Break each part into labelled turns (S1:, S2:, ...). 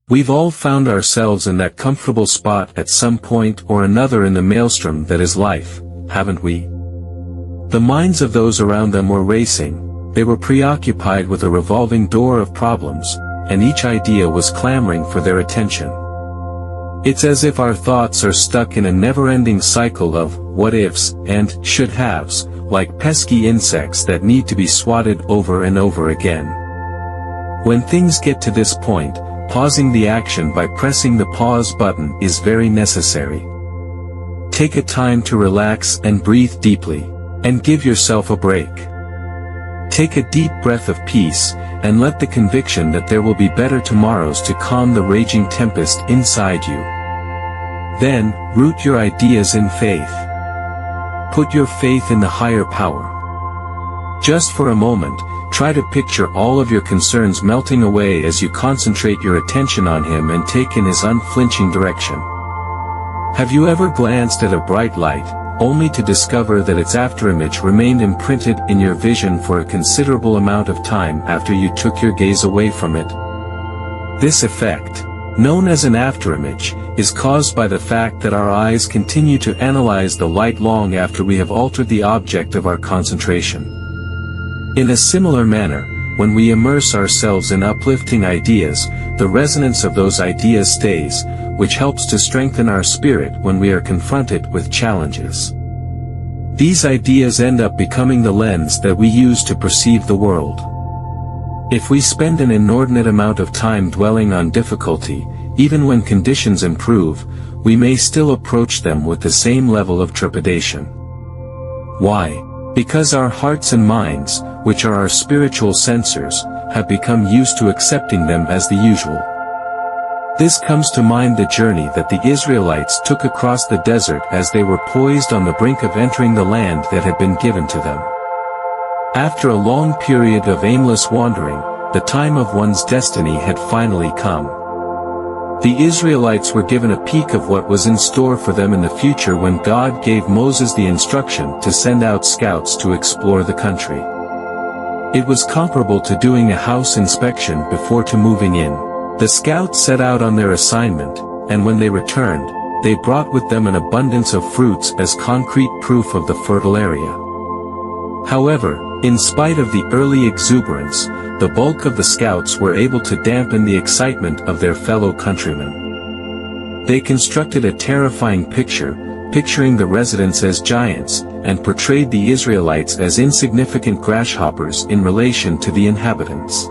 S1: We've all found ourselves in that comfortable spot at some point or another in the maelstrom that is life, haven't we? The minds of those around them were racing, they were preoccupied with a revolving door of problems, and each idea was clamoring for their attention. It's as if our thoughts are stuck in a never-ending cycle of what-ifs and should-haves, like pesky insects that need to be swatted over and over again. When things get to this point, pausing the action by pressing the pause button is very necessary. Take a time to relax and breathe deeply, and give yourself a break. Take a deep breath of peace, and let the conviction that there will be better tomorrows to calm the raging tempest inside you. Then, root your ideas in faith. Put your faith in the higher power. Just for a moment, try to picture all of your concerns melting away as you concentrate your attention on Him and take in His unflinching direction. Have you ever glanced at a bright light, only to discover that its afterimage remained imprinted in your vision for a considerable amount of time after you took your gaze away from it? This effect, known as an afterimage, is caused by the fact that our eyes continue to analyze the light long after we have altered the object of our concentration. In a similar manner, when we immerse ourselves in uplifting ideas, the resonance of those ideas stays, which helps to strengthen our spirit when we are confronted with challenges. These ideas end up becoming the lens that we use to perceive the world. If we spend an inordinate amount of time dwelling on difficulty, even when conditions improve, we may still approach them with the same level of trepidation. Why? Because our hearts and minds, which are our spiritual sensors, have become used to accepting them as the usual. This comes to mind the journey that the Israelites took across the desert as they were poised on the brink of entering the land that had been given to them. After a long period of aimless wandering, the time of one's destiny had finally come. The Israelites were given a peek of what was in store for them in the future when God gave Moses the instruction to send out scouts to explore the country. It was comparable to doing a house inspection before moving in. The scouts set out on their assignment, and when they returned, they brought with them an abundance of fruits as concrete proof of the fertile area. However, in spite of the early exuberance, the bulk of the scouts were able to dampen the excitement of their fellow countrymen. They constructed a terrifying picturing the residents as giants, and portrayed the Israelites as insignificant grasshoppers in relation to the inhabitants.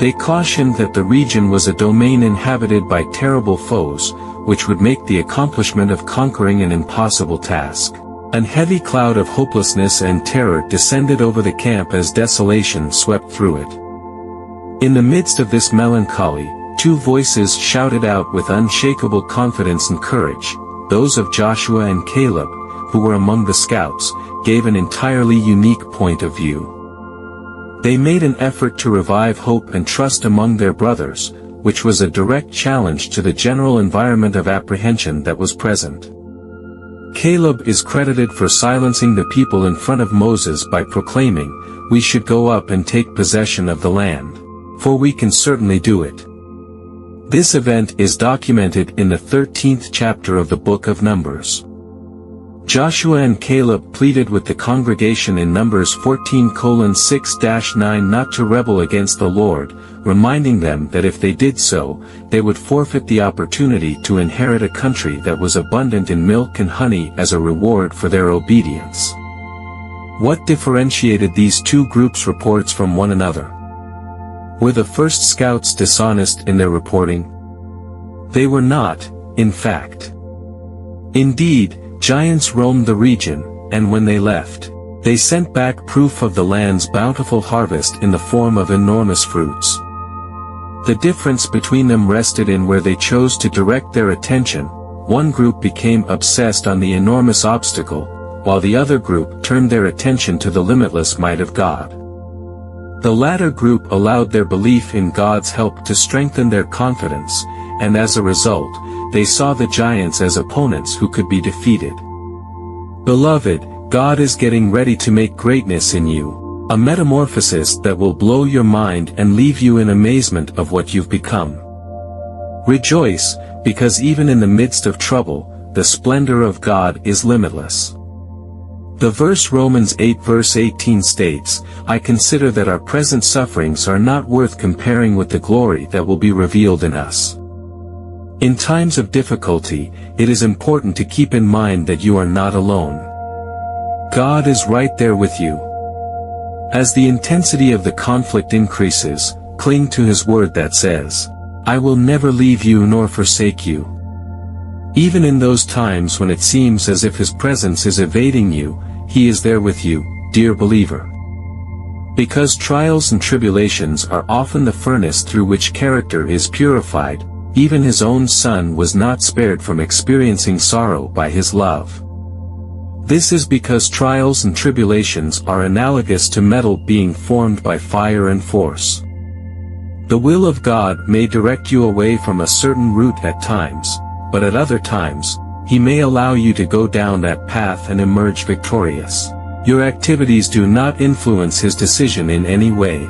S1: They cautioned that the region was a domain inhabited by terrible foes, which would make the accomplishment of conquering an impossible task. A heavy cloud of hopelessness and terror descended over the camp as desolation swept through it. In the midst of this melancholy, two voices shouted out with unshakable confidence and courage. Those of Joshua and Caleb, who were among the scouts, gave an entirely unique point of view. They made an effort to revive hope and trust among their brothers, which was a direct challenge to the general environment of apprehension that was present. Caleb is credited for silencing the people in front of Moses by proclaiming, "We should go up and take possession of the land. For we can certainly do it." This event is documented in the 13th chapter of the book of Numbers. Joshua and Caleb pleaded with the congregation in Numbers 14:6-9 not to rebel against the Lord, reminding them that if they did so, they would forfeit the opportunity to inherit a country that was abundant in milk and honey as a reward for their obedience. What differentiated these two groups' reports from one another? Were the first scouts dishonest in their reporting? They were not, in fact. Indeed, giants roamed the region, and when they left, they sent back proof of the land's bountiful harvest in the form of enormous fruits. The difference between them rested in where they chose to direct their attention. One group became obsessed on the enormous obstacle, while the other group turned their attention to the limitless might of God. The latter group allowed their belief in God's help to strengthen their confidence, and as a result, they saw the giants as opponents who could be defeated. Beloved, God is getting ready to make greatness in you, a metamorphosis that will blow your mind and leave you in amazement of what you've become. Rejoice, because even in the midst of trouble, the splendor of God is limitless. The verse Romans 8 verse 18 states, "I consider that our present sufferings are not worth comparing with the glory that will be revealed in us." In times of difficulty, it is important to keep in mind that you are not alone. God is right there with you. As the intensity of the conflict increases, cling to His word that says, "I will never leave you nor forsake you." Even in those times when it seems as if His presence is evading you, He is there with you, dear believer. Because trials and tribulations are often the furnace through which character is purified, even His own Son was not spared from experiencing sorrow by His love. This is because trials and tribulations are analogous to metal being formed by fire and force. The will of God may direct you away from a certain route at times, but at other times, He may allow you to go down that path and emerge victorious. Your activities do not influence His decision in any way.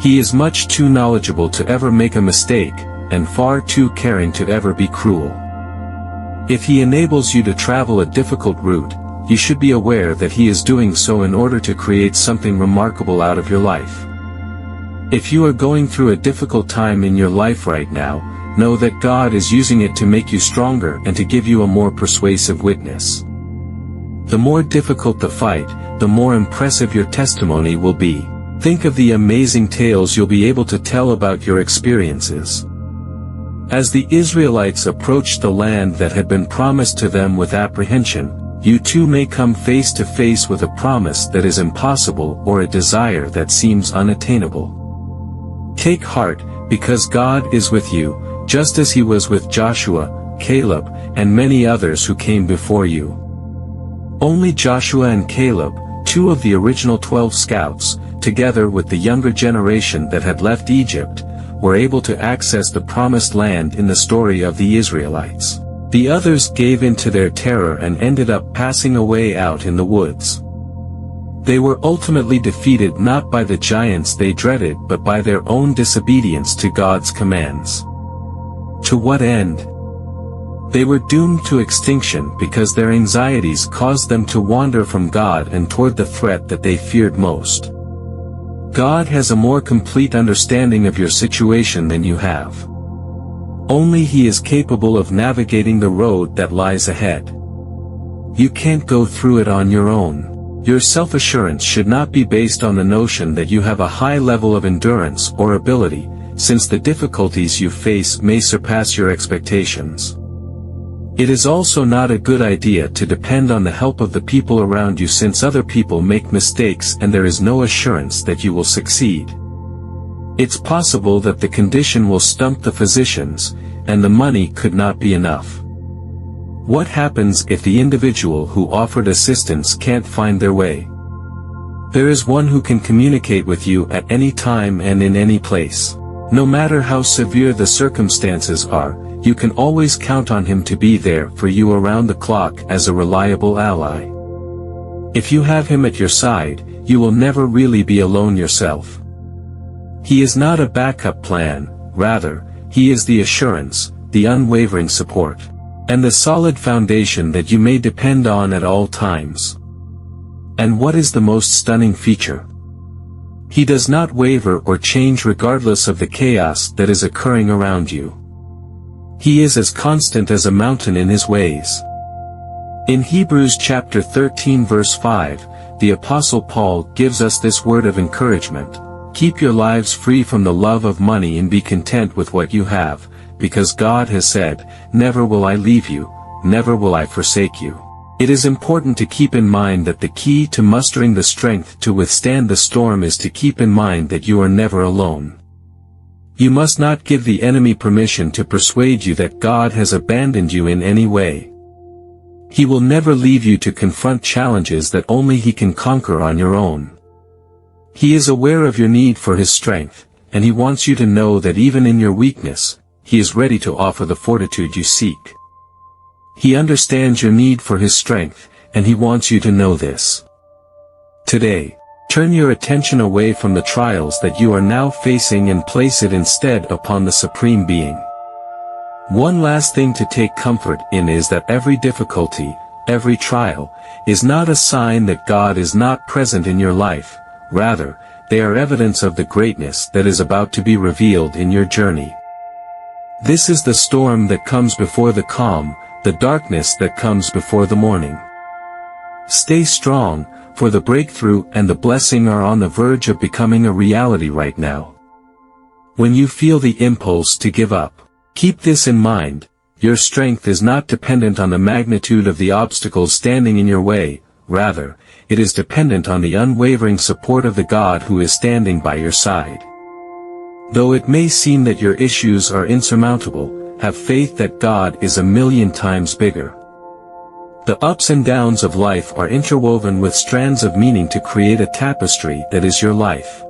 S1: He is much too knowledgeable to ever make a mistake, and far too caring to ever be cruel. If He enables you to travel a difficult route, you should be aware that He is doing so in order to create something remarkable out of your life. If you are going through a difficult time in your life right now, know that God is using it to make you stronger and to give you a more persuasive witness. The more difficult the fight, the more impressive your testimony will be. Think of the amazing tales you'll be able to tell about your experiences. As the Israelites approached the land that had been promised to them with apprehension, you too may come face to face with a promise that is impossible or a desire that seems unattainable. Take heart, because God is with you, just as He was with Joshua, Caleb, and many others who came before you. Only Joshua and Caleb, two of the original 12 scouts, together with the younger generation that had left Egypt, were able to access the promised land in the story of the Israelites. The others gave in to their terror and ended up passing away out in the woods. They were ultimately defeated not by the giants they dreaded but by their own disobedience to God's commands. To what end? They were doomed to extinction because their anxieties caused them to wander from God and toward the threat that they feared most. God has a more complete understanding of your situation than you have. Only He is capable of navigating the road that lies ahead. You can't go through it on your own. Your self-assurance should not be based on the notion that you have a high level of endurance or ability, since the difficulties you face may surpass your expectations. It is also not a good idea to depend on the help of the people around you, since other people make mistakes and there is no assurance that you will succeed. It's possible that the condition will stump the physicians, and the money could not be enough. What happens if the individual who offered assistance can't find their way? There is one who can communicate with you at any time and in any place. No matter how severe the circumstances are, you can always count on Him to be there for you around the clock as a reliable ally. If you have Him at your side, you will never really be alone yourself. He is not a backup plan, rather, He is the assurance, the unwavering support, and the solid foundation that you may depend on at all times. And what is the most stunning feature? He does not waver or change regardless of the chaos that is occurring around you. He is as constant as a mountain in His ways. In Hebrews chapter 13 verse 5, the Apostle Paul gives us this word of encouragement: keep your lives free from the love of money and be content with what you have, because God has said, never will I leave you, never will I forsake you. It is important to keep in mind that the key to mustering the strength to withstand the storm is to keep in mind that you are never alone. You must not give the enemy permission to persuade you that God has abandoned you in any way. He will never leave you to confront challenges that only He can conquer on your own. He is aware of your need for His strength, and He wants you to know that even in your weakness, He is ready to offer the fortitude you seek. He understands your need for His strength, and He wants you to know this. Today, turn your attention away from the trials that you are now facing and place it instead upon the Supreme Being. One last thing to take comfort in is that every difficulty, every trial, is not a sign that God is not present in your life. Rather, they are evidence of the greatness that is about to be revealed in your journey. This is the storm that comes before the calm, the darkness that comes before the morning. Stay strong, for the breakthrough and the blessing are on the verge of becoming a reality right now. When you feel the impulse to give up, keep this in mind: your strength is not dependent on the magnitude of the obstacles standing in your way. Rather, it is dependent on the unwavering support of the God who is standing by your side. Though it may seem that your issues are insurmountable, have faith that God is a million times bigger. The ups and downs of life are interwoven with strands of meaning to create a tapestry that is your life.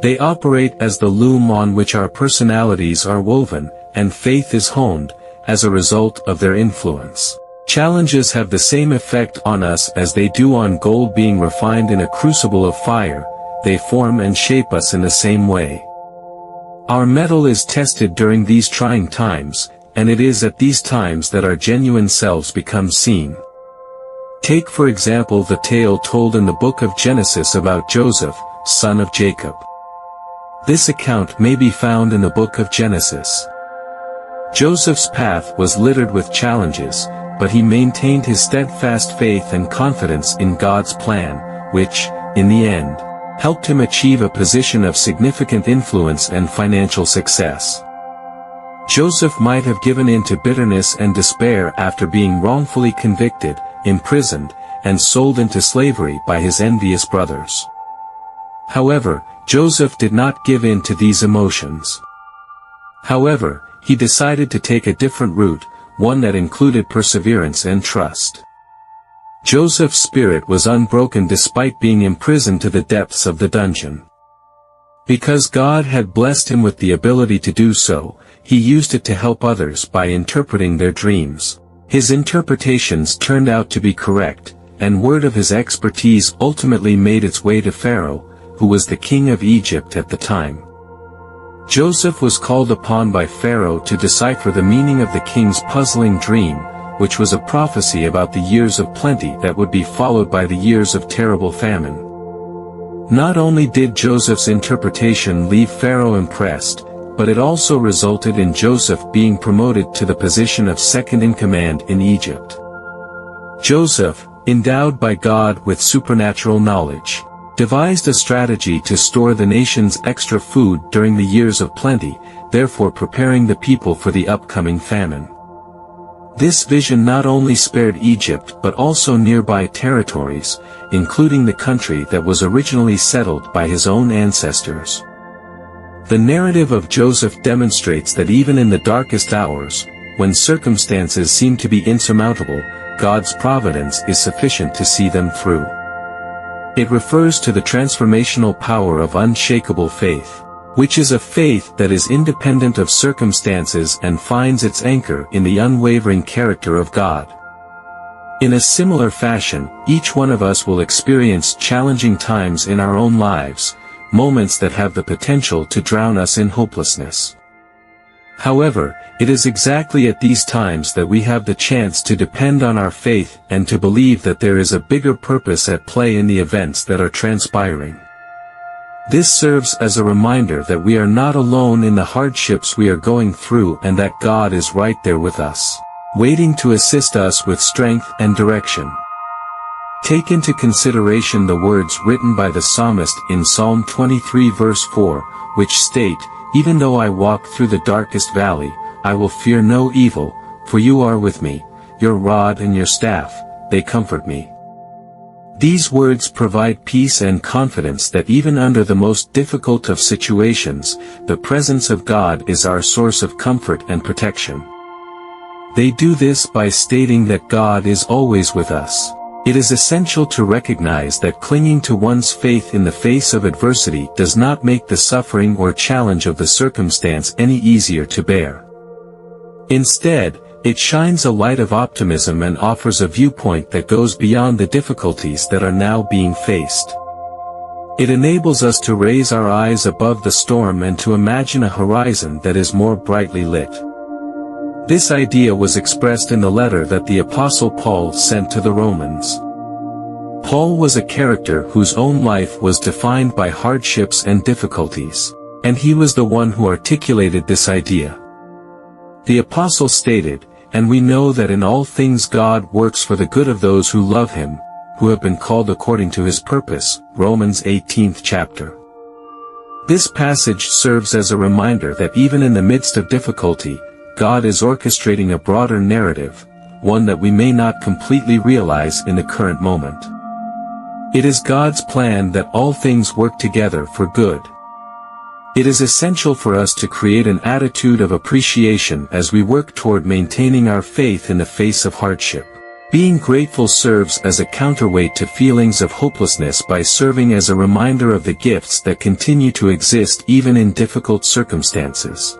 S1: They operate as the loom on which our personalities are woven, and faith is honed, as a result of their influence. Challenges have the same effect on us as they do on gold being refined in a crucible of fire. They form and shape us in the same way. Our metal is tested during these trying times, and it is at these times that our genuine selves become seen. Take for example the tale told in the book of Genesis about Joseph, son of Jacob. This account may be found in the book of Genesis. Joseph's path was littered with challenges, but he maintained his steadfast faith and confidence in God's plan, which, in the end, helped him achieve a position of significant influence and financial success. Joseph might have given in to bitterness and despair after being wrongfully convicted, imprisoned, and sold into slavery by his envious brothers. However, Joseph did not give in to these emotions. However, he decided to take a different route, one that included perseverance and trust. Joseph's spirit was unbroken despite being imprisoned to the depths of the dungeon. Because God had blessed him with the ability to do so, he used it to help others by interpreting their dreams. His interpretations turned out to be correct, and word of his expertise ultimately made its way to Pharaoh, who was the king of Egypt at the time. Joseph was called upon by Pharaoh to decipher the meaning of the king's puzzling dream, which was a prophecy about the years of plenty that would be followed by the years of terrible famine. Not only did Joseph's interpretation leave Pharaoh impressed, but it also resulted in Joseph being promoted to the position of second-in-command in Egypt. Joseph, endowed by God with supernatural knowledge, devised a strategy to store the nation's extra food during the years of plenty, therefore preparing the people for the upcoming famine. This vision not only spared Egypt but also nearby territories, including the country that was originally settled by his own ancestors. The narrative of Joseph demonstrates that even in the darkest hours, when circumstances seem to be insurmountable, God's providence is sufficient to see them through. It refers to the transformational power of unshakable faith, which is a faith that is independent of circumstances and finds its anchor in the unwavering character of God. In a similar fashion, each one of us will experience challenging times in our own lives, moments that have the potential to drown us in hopelessness. However, it is exactly at these times that we have the chance to depend on our faith and to believe that there is a bigger purpose at play in the events that are transpiring. This serves as a reminder that we are not alone in the hardships we are going through and that God is right there with us, waiting to assist us with strength and direction. Take into consideration the words written by the psalmist in Psalm 23 verse 4, which state, "Even though I walk through the darkest valley, I will fear no evil, for you are with me, your rod and your staff, they comfort me." These words provide peace and confidence that even under the most difficult of situations, the presence of God is our source of comfort and protection. They do this by stating that God is always with us. It is essential to recognize that clinging to one's faith in the face of adversity does not make the suffering or challenge of the circumstance any easier to bear. Instead, it shines a light of optimism and offers a viewpoint that goes beyond the difficulties that are now being faced. It enables us to raise our eyes above the storm and to imagine a horizon that is more brightly lit. This idea was expressed in the letter that the Apostle Paul sent to the Romans. Paul was a character whose own life was defined by hardships and difficulties, and he was the one who articulated this idea. The apostle stated, "And we know that in all things God works for the good of those who love him, who have been called according to his purpose." Romans 18th chapter. This passage serves as a reminder that even in the midst of difficulty, God is orchestrating a broader narrative, one that we may not completely realize in the current moment. It is God's plan that all things work together for good. It is essential for us to create an attitude of appreciation as we work toward maintaining our faith in the face of hardship. Being grateful serves as a counterweight to feelings of hopelessness by serving as a reminder of the gifts that continue to exist even in difficult circumstances.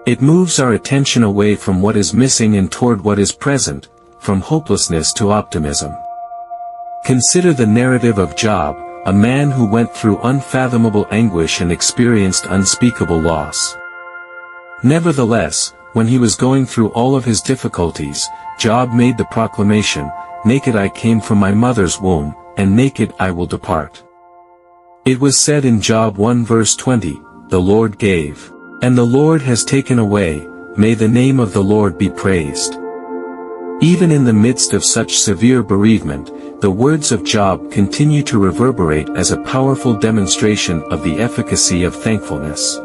S1: It moves our attention away from what is missing and toward what is present, from hopelessness to optimism. Consider the narrative of Job, a man who went through unfathomable anguish and experienced unspeakable loss. Nevertheless, when he was going through all of his difficulties, Job made the proclamation, "Naked I came from my mother's womb, and naked I will depart." It was said in Job 1 verse 20, "The Lord gave, and the Lord has taken away, may the name of the Lord be praised." Even in the midst of such severe bereavement, the words of Job continue to reverberate as a powerful demonstration of the efficacy of thankfulness.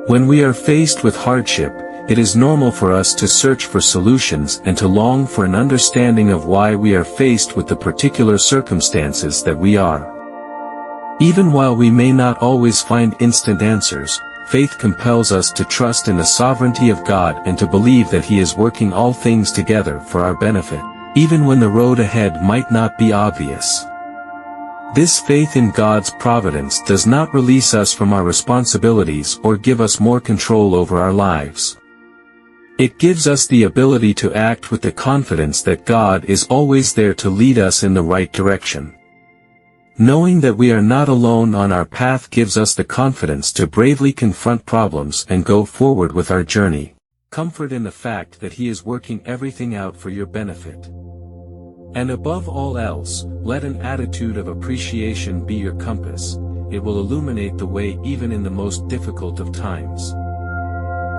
S1: When we are faced with hardship, it is normal for us to search for solutions and to long for an understanding of why we are faced with the particular circumstances that we are. Even while we may not always find instant answers, faith compels us to trust in the sovereignty of God and to believe that He is working all things together for our benefit, even when the road ahead might not be obvious. This faith in God's providence does not release us from our responsibilities or give us more control over our lives. It gives us the ability to act with the confidence that God is always there to lead us in the right direction. Knowing that we are not alone on our path gives us the confidence to bravely confront problems and go forward with our journey. Comfort in the fact that He is working everything out for your benefit. And above all else, let an attitude of appreciation be your compass. It will illuminate the way even in the most difficult of times.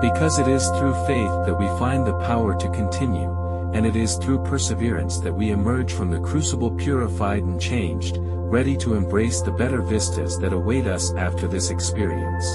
S1: Because it is through faith that we find the power to continue, and it is through perseverance that we emerge from the crucible purified and changed, ready to embrace the better vistas that await us after this experience.